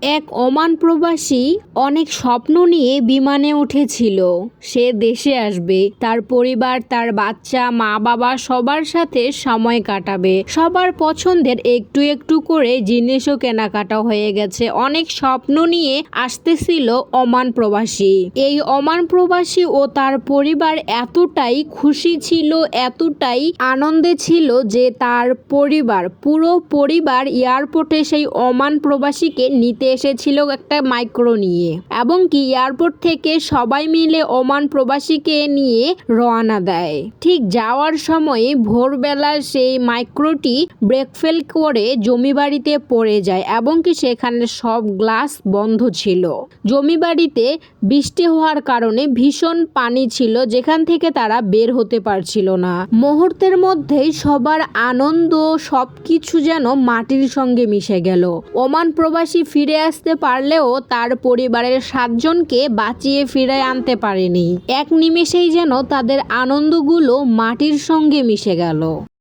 এক ওমান প্রবাসী অনেক স্বপ্ন নিয়ে বিমানে উঠেছিল। সে দেশে আসবে, তার পরিবার, তার বাচ্চা, মা বাবা সবার সাথে সময় কাটাবে। সবার পছন্দের একটু একটু করে জিনিসও কেনাকাটা হয়ে গেছে। অনেক স্বপ্ন নিয়ে আসতেছিল ওমান প্রবাসী। এই ওমান প্রবাসী ও তার পরিবার এতটাই খুশি ছিল, এতটাই আনন্দে ছিল যে তার পুরো পরিবার এয়ারপোর্টে সেই ওমান প্রবাসীকে নিতে এসেছিল একটা মাইক্রো নিয়ে, এবং কি এয়ারপোর্ট থেকে সবাই মিলে ওমান প্রবাসীকে নিয়ে রওনা দেয়। ঠিক যাওয়ার সময় ভোরবেলা সেই মাইক্রোটি ব্রেক ফেল করে জমিবাড়িতে পড়ে যায়, এবং কি সেখানে সব গ্লাস বন্ধ ছিল। জমিবাড়িতে বৃষ্টি হওয়ার কারণে ভীষণ পানি ছিল, যেখান থেকে তারা বের হতে পারছিল না। মুহূর্তের মধ্যেই সবার আনন্দ সবকিছু যেন মাটির সঙ্গে মিশে গেল। ওমান প্রবাসী ফিরে আসতে পারলেও তার পরিবারের 7 জনকে বাঁচিয়ে ফিরে আনতে পারেনি। এক নিমেষেই যেন তাদের আনন্দগুলো মাটির সঙ্গে মিশে গেল।